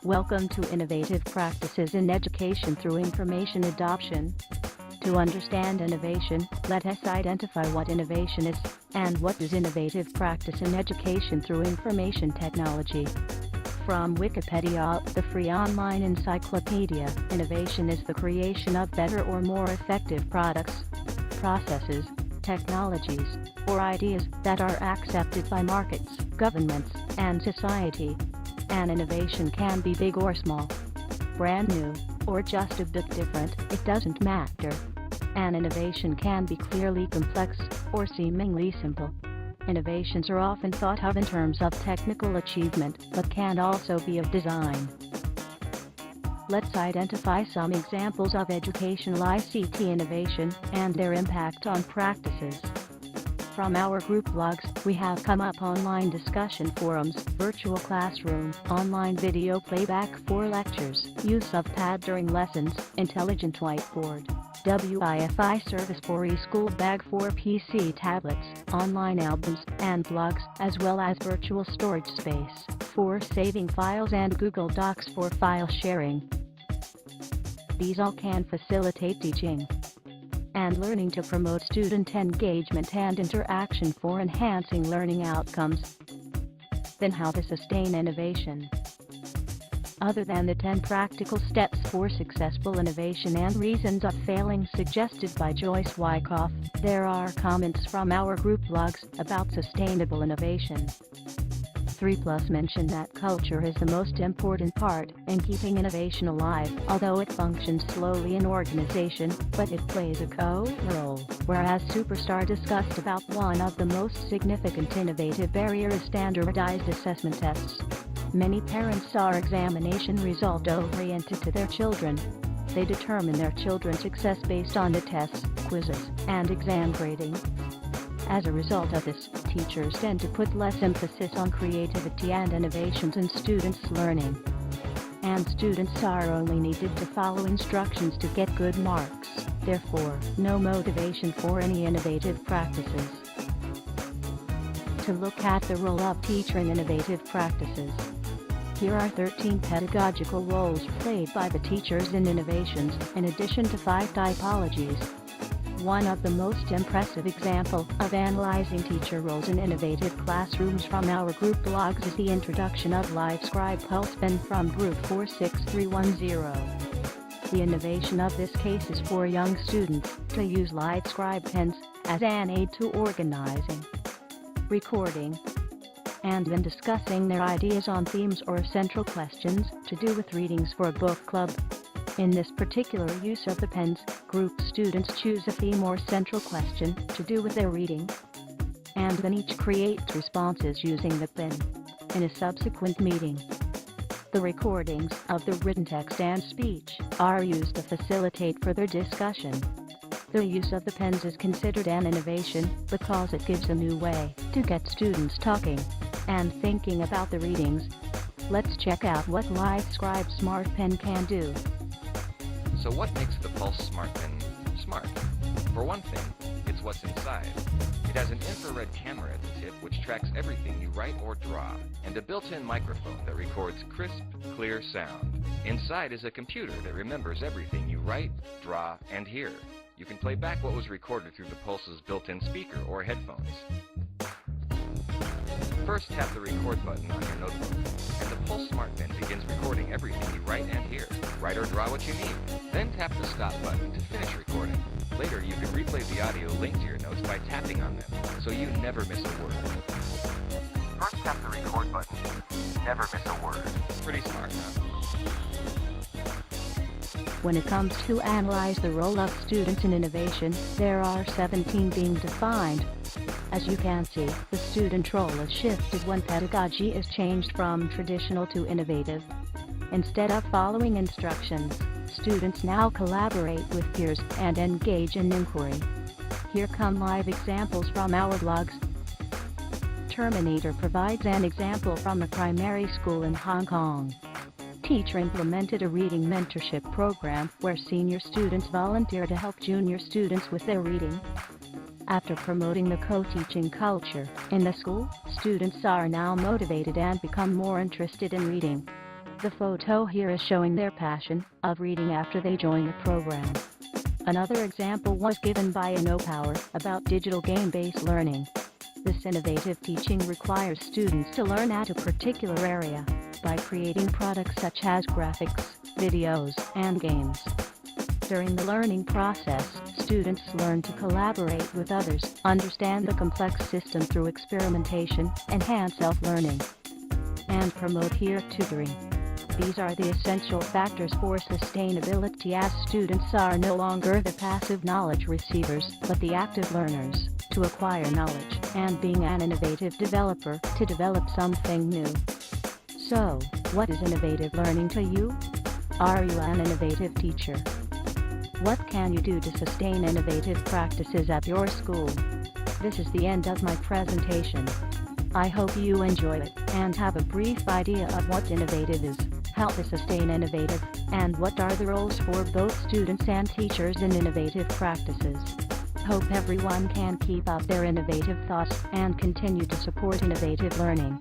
Welcome to Innovative Practices in Education through Information Adoption. To understand innovation, let us identify what innovation is, and what is innovative practice in education through information technology. From Wikipedia, the free online encyclopedia, innovation is the creation of better or more effective products, processes, technologies, or ideas that are accepted by markets, governments, and society. An innovation can be big or small, brand new, or just a bit different, it doesn't matter. An innovation can be clearly complex, or seemingly simple. Innovations are often thought of in terms of technical achievement, but can also be of design. Let's identify some examples of educational ICT innovation and their impact on practices. From our group blogs, we have come up online discussion forums, virtual classroom, online video playback for lectures, use of pad during lessons, intelligent whiteboard, Wi-Fi service for e-school bag for PC tablets, online albums and blogs, as well as virtual storage space for saving files and Google Docs for file sharing. These all can facilitate teaching and learning to promote student engagement and interaction for enhancing learning outcomes. Then how to sustain innovation? Other than the 10 practical steps for successful innovation and reasons of failing suggested by Joyce Wyckoff, there are comments from our group blogs about sustainable innovation. 3+ mentioned that culture is the most important part in keeping innovation alive, although it functions slowly in organization, but it plays a co-role. Whereas Superstar discussed about one of the most significant innovative barriers is standardized assessment tests. Many parents are examination result oriented to their children. They determine their children's success based on the tests, quizzes, and exam grading. As a result of this, teachers tend to put less emphasis on creativity and innovations in students' learning. And students are only needed to follow instructions to get good marks, therefore, no motivation for any innovative practices. To look at the role of teacher in innovative practices. Here are 13 pedagogical roles played by the teachers in innovations, in addition to 5 typologies. One of the most impressive example of analyzing teacher roles in innovative classrooms from our group blogs is the introduction of LiveScribe Pulse Pen from group 46310. The innovation of this case is for young students to use LiveScribe pens as an aid to organizing, recording, and then discussing their ideas on themes or central questions to do with readings for a book club. In this particular use of the pens, group students choose a theme or central question to do with their reading, and then each creates responses using the pen. In a subsequent meeting, the recordings of the written text and speech are used to facilitate further discussion. The use of the pens is considered an innovation because it gives a new way to get students talking and thinking about the readings. Let's check out what LiveScribe Smart Pen can do. So what makes the Pulse Smart Pen smart? For one thing, it's what's inside. It has an infrared camera at the tip which tracks everything you write or draw, and a built-in microphone that records crisp, clear sound. Inside is a computer that remembers everything you write, draw, and hear. You can play back what was recorded through the Pulse's built-in speaker or headphones. First, tap the record button on your notebook, and the Pulse Smart Pen begins recording everything you write and hear. Write or draw what you need. Then tap the stop button to finish recording. Later, you can replay the audio linked to your notes by tapping on them, so you never miss a word. First, tap the record button. Never miss a word. Pretty smart, huh? When it comes to analyze the role of students in innovation, there are 17 being defined. As you can see, the student role is shifted when pedagogy is changed from traditional to innovative. Instead of following instructions, students now collaborate with peers and engage in inquiry. Here come live examples from our blogs. Terminator provides an example from a primary school in Hong Kong. Teacher implemented a reading mentorship program where senior students volunteer to help junior students with their reading. After promoting the co-teaching culture in the school, students are now motivated and become more interested in reading. The photo here is showing their passion of reading after they join the program. Another example was given by InnoPower about digital game-based learning. This innovative teaching requires students to learn at a particular area by creating products such as graphics, videos, and games. During the learning process, students learn to collaborate with others, understand the complex system through experimentation, enhance self-learning, and promote peer tutoring. These are the essential factors for sustainability, as students are no longer the passive knowledge receivers, but the active learners, to acquire knowledge, and being an innovative developer, to develop something new. So, what is innovative learning to you? Are you an innovative teacher? What can you do to sustain innovative practices at your school? This is the end of my presentation. I hope you enjoy it and have a brief idea of what innovative is, how to sustain innovative, and what are the roles for both students and teachers in innovative practices. Hope everyone can keep up their innovative thoughts and continue to support innovative learning.